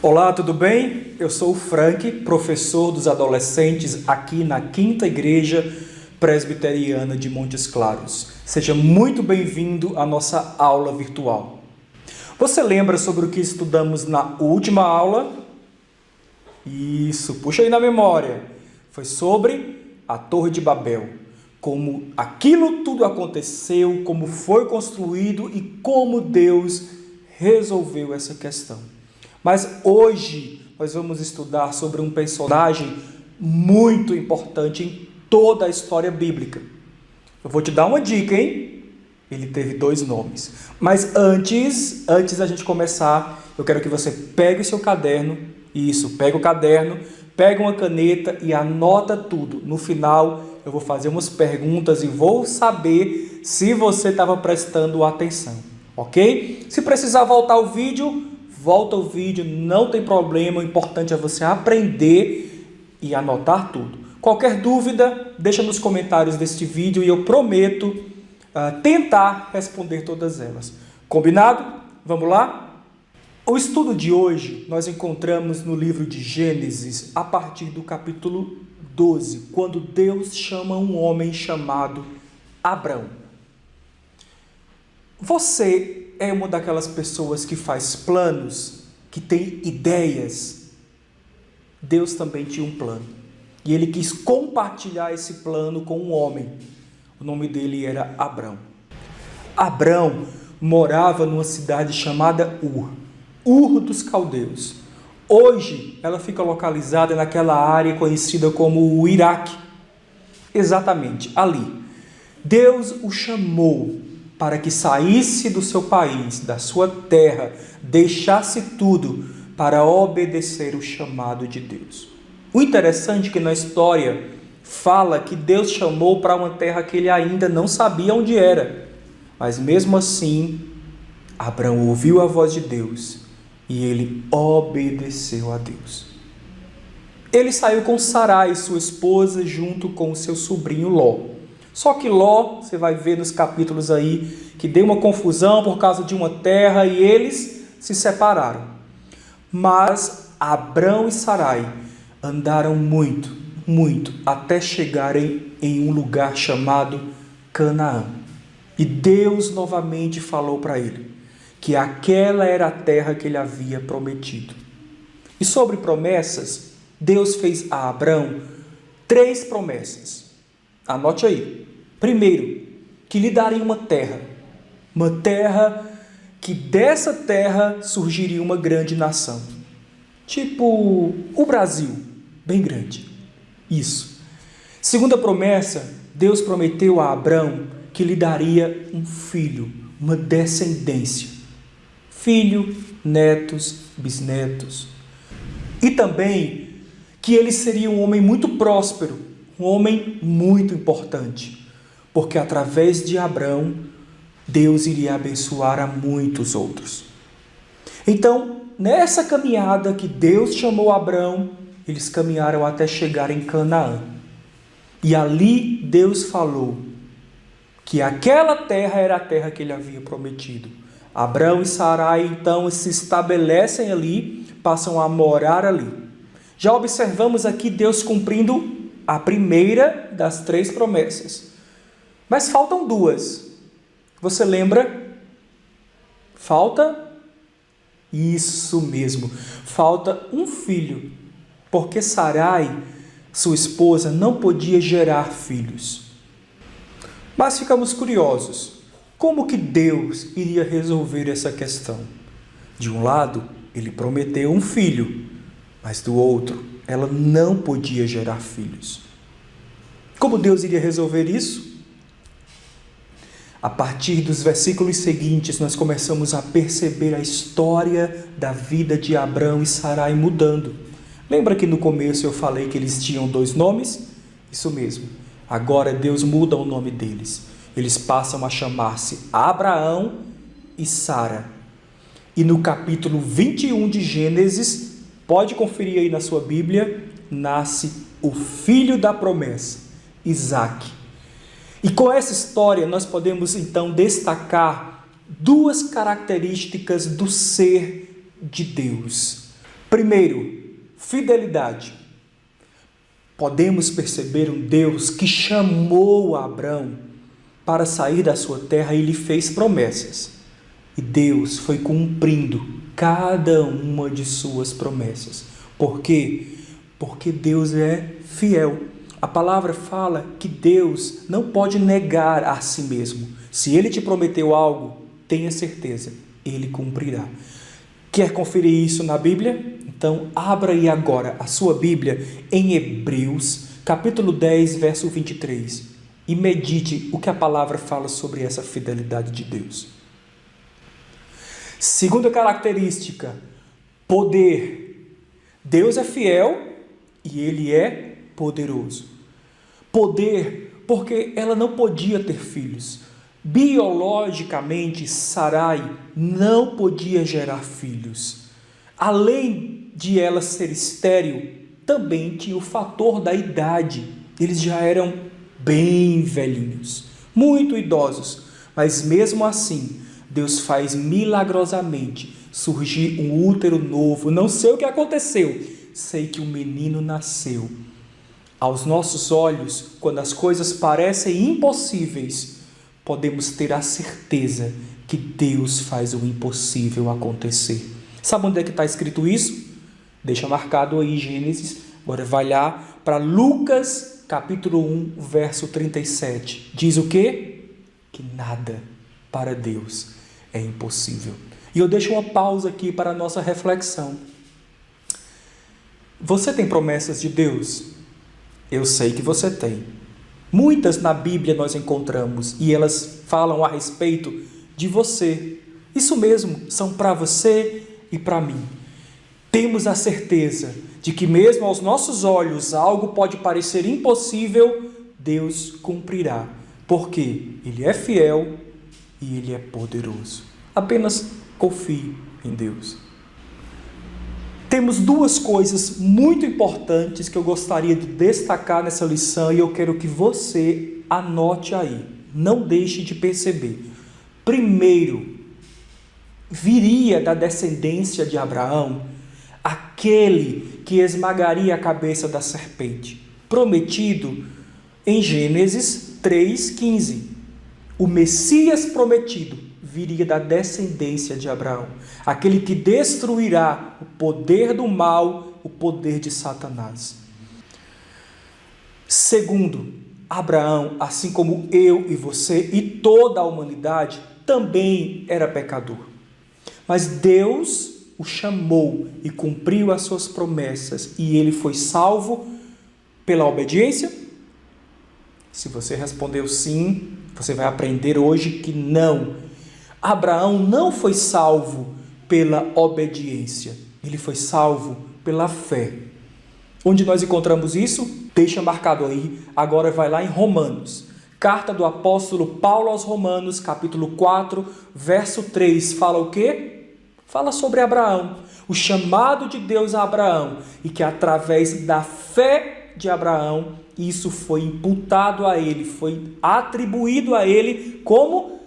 Olá, tudo bem? Eu sou o Frank, professor dos adolescentes aqui na 5ª Igreja Presbiteriana de Montes Claros. Seja muito bem-vindo à nossa aula virtual. Você lembra sobre o que estudamos na última aula? Isso, puxa aí na memória. Foi sobre a Torre de Babel. Como aquilo tudo aconteceu, como foi construído e como Deus resolveu essa questão. Mas hoje nós vamos estudar sobre um personagem muito importante em toda a história bíblica. Eu vou te dar uma dica, hein? Ele teve 2 nomes. Mas antes da gente começar, eu quero que você pegue o seu caderno. Isso, pega o caderno, pega uma caneta e anota tudo. No final, eu vou fazer umas perguntas e vou saber se você estava prestando atenção, ok? Se precisar voltar o vídeo, volta o vídeo, não tem problema, o importante é você aprender e anotar tudo. Qualquer dúvida, deixa nos comentários deste vídeo e eu prometo tentar responder todas elas. Combinado? Vamos lá? O estudo de hoje nós encontramos no livro de Gênesis, a partir do capítulo 12, quando Deus chama um homem chamado Abrão. Você é uma daquelas pessoas que faz planos, que tem ideias. Deus também tinha um plano. E ele quis compartilhar esse plano com um homem. O nome dele era Abrão. Abrão morava numa cidade chamada Ur dos Caldeus. Hoje ela fica localizada naquela área conhecida como o Iraque. Exatamente, ali. Deus o chamou para que saísse do seu país, da sua terra, deixasse tudo para obedecer o chamado de Deus. O interessante é que na história fala que Deus chamou para uma terra que ele ainda não sabia onde era. Mas mesmo assim, Abrão ouviu a voz de Deus e ele obedeceu a Deus. Ele saiu com Sarai, sua esposa, junto com o seu sobrinho Ló. Só que Ló, você vai ver nos capítulos aí, que deu uma confusão por causa de uma terra e eles se separaram. Mas Abrão e Sarai andaram muito, até chegarem em um lugar chamado Canaã. E Deus novamente falou para ele que aquela era a terra que ele havia prometido. E sobre promessas, Deus fez a Abrão 3 promessas. Anote aí. Primeiro, que lhe daria uma terra que dessa terra surgiria uma grande nação. Tipo o Brasil, bem grande. Isso. Segunda promessa, Deus prometeu a Abrão que lhe daria um filho, uma descendência. Filho, netos, bisnetos. E também que ele seria um homem muito próspero, um homem muito importante, porque através de Abrão, Deus iria abençoar a muitos outros. Então, nessa caminhada que Deus chamou Abrão, eles caminharam até chegar em Canaã. E ali Deus falou que aquela terra era a terra que ele havia prometido. Abrão e Sarai, então, se estabelecem ali, passam a morar ali. Já observamos aqui Deus cumprindo a primeira das 3 promessas. Mas faltam 2. Você lembra? Falta? Isso mesmo. Falta um filho. Porque Sarai, sua esposa, não podia gerar filhos. Mas ficamos curiosos. Como que Deus iria resolver essa questão? De um lado, ele prometeu um filho, mas do outro, ela não podia gerar filhos. Como Deus iria resolver isso? A partir dos versículos seguintes, nós começamos a perceber a história da vida de Abrão e Sarai mudando. Lembra que no começo eu falei que eles tinham 2 nomes? Isso mesmo. Agora Deus muda o nome deles. Eles passam a chamar-se Abraão e Sara. E no capítulo 21 de Gênesis, pode conferir aí na sua Bíblia, nasce o filho da promessa, Isaque. E com essa história nós podemos então destacar 2 características do ser de Deus. Primeiro, fidelidade. Podemos perceber um Deus que chamou Abrão para sair da sua terra e lhe fez promessas. E Deus foi cumprindo cada uma de suas promessas. Por quê? Porque Deus é fiel. A palavra fala que Deus não pode negar a si mesmo. Se Ele te prometeu algo, tenha certeza, Ele cumprirá. Quer conferir isso na Bíblia? Então, abra aí agora a sua Bíblia em Hebreus, capítulo 10, verso 23, e medite o que a palavra fala sobre essa fidelidade de Deus. Segunda característica, poder. Deus é fiel e Ele é poderoso. Poder, porque ela não podia ter filhos. Biologicamente, Sarai não podia gerar filhos. Além de ela ser estéril, também tinha o fator da idade. Eles já eram bem velhinhos, muito idosos, mas mesmo assim, Deus faz milagrosamente surgir um útero novo. Não sei o que aconteceu, sei que um menino nasceu. Aos nossos olhos, quando as coisas parecem impossíveis, podemos ter a certeza que Deus faz o impossível acontecer. Sabe onde é que está escrito isso? Deixa marcado aí Gênesis. Agora vai lá para Lucas, capítulo 1, verso 37. Diz o quê? Que nada para Deus é impossível. E eu deixo uma pausa aqui para a nossa reflexão. Você tem promessas de Deus? Eu sei que você tem. Muitas na Bíblia nós encontramos e elas falam a respeito de você. Isso mesmo, são para você e para mim. Temos a certeza de que mesmo aos nossos olhos algo pode parecer impossível, Deus cumprirá. Porque Ele é fiel e Ele é poderoso. Apenas confie em Deus. Temos duas coisas muito importantes que eu gostaria de destacar nessa lição e eu quero que você anote aí. Não deixe de perceber. Primeiro, viria da descendência de Abraão aquele que esmagaria a cabeça da serpente, prometido em Gênesis 3,15. O Messias prometido viria da descendência de Abraão, aquele que destruirá o poder do mal, o poder de Satanás. Segundo, Abraão, assim como eu e você e toda a humanidade, também era pecador. Mas Deus o chamou e cumpriu as suas promessas e ele foi salvo pela obediência? Se você respondeu sim, você vai aprender hoje que não. Abraão não foi salvo pela obediência, ele foi salvo pela fé. Onde nós encontramos isso? Deixa marcado aí, agora vai lá em Romanos. Carta do apóstolo Paulo aos Romanos, capítulo 4, verso 3, fala o quê? Fala sobre Abraão, o chamado de Deus a Abraão, e que através da fé de Abraão, isso foi imputado a ele, foi atribuído a ele como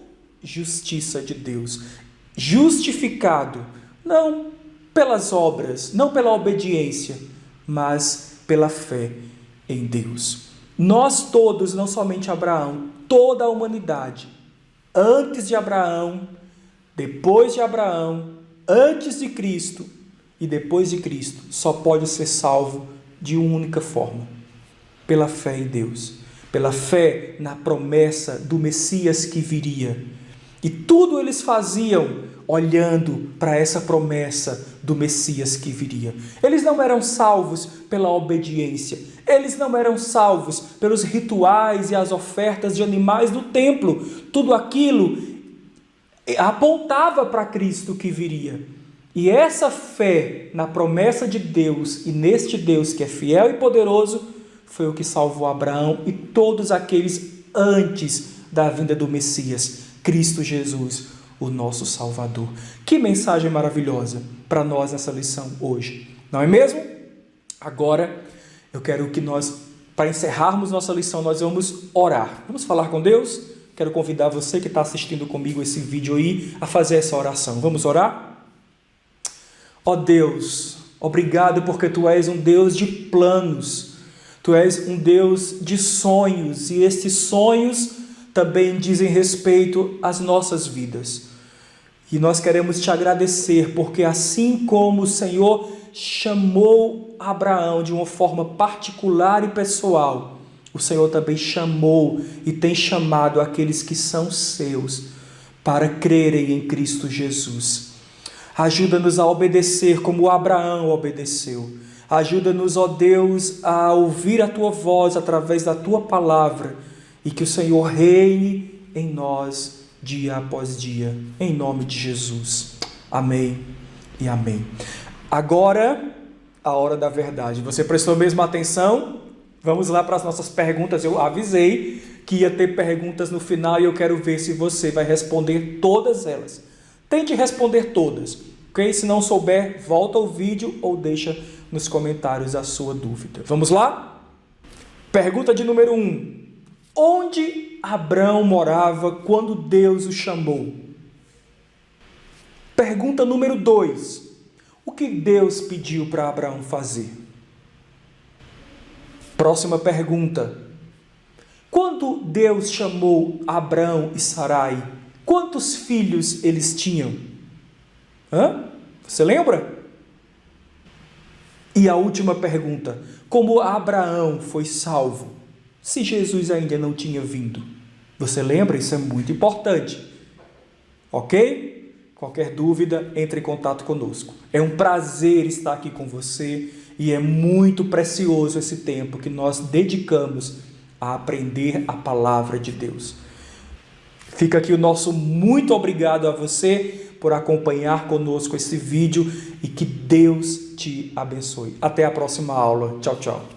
justiça de Deus. Justificado, não pelas obras, não pela obediência, mas pela fé em Deus. Nós todos, não somente Abraão, toda a humanidade, antes de Abraão, depois de Abraão, antes de Cristo e depois de Cristo, só pode ser salvo de uma única forma: pela fé em Deus, pela fé na promessa do Messias que viria. E tudo eles faziam olhando para essa promessa do Messias que viria. Eles não eram salvos pela obediência, eles não eram salvos pelos rituais e as ofertas de animais do templo. Tudo aquilo apontava para Cristo que viria. E essa fé na promessa de Deus e neste Deus que é fiel e poderoso foi o que salvou Abraão e todos aqueles antes da vinda do Messias, Cristo Jesus, o nosso Salvador. Que mensagem maravilhosa para nós nessa lição hoje, não é mesmo? Agora eu quero que nós, para encerrarmos nossa lição, nós vamos orar. Vamos falar com Deus? Quero convidar você que está assistindo comigo esse vídeo aí a fazer essa oração. Vamos orar? Ó Deus, Obrigado porque Tu és um Deus de planos. Tu és um Deus de sonhos, e estes sonhos também dizem respeito às nossas vidas. E nós queremos Te agradecer, porque assim como o Senhor chamou Abraão de uma forma particular e pessoal, o Senhor também chamou e tem chamado aqueles que são seus para crerem em Cristo Jesus. Ajuda-nos a obedecer como Abraão obedeceu. Ajuda-nos, ó Deus, a ouvir a Tua voz através da Tua palavra e que o Senhor reine em nós dia após dia, em nome de Jesus. Amém e amém. Agora, a hora da verdade. Você prestou mesmo atenção? Vamos lá para as nossas perguntas. Eu avisei que ia ter perguntas no final e eu quero ver se você vai responder todas elas. Tente responder todas, ok? Se não souber, volta ao vídeo ou deixa nos comentários a sua dúvida. Vamos lá? Pergunta de número 1. Onde Abraão morava quando Deus o chamou? Pergunta número 2. O que Deus pediu para Abraão fazer? Próxima pergunta. Quando Deus chamou Abraão e Sarai, quantos filhos eles tinham? Você lembra? E a última pergunta. Como Abraão foi salvo, se Jesus ainda não tinha vindo? Você lembra? Isso é muito importante. Ok? Qualquer dúvida, entre em contato conosco. É um prazer estar aqui com você e é muito precioso esse tempo que nós dedicamos a aprender a palavra de Deus. Fica aqui o nosso muito obrigado a você por acompanhar conosco esse vídeo e que Deus te abençoe. Até a próxima aula. Tchau, tchau.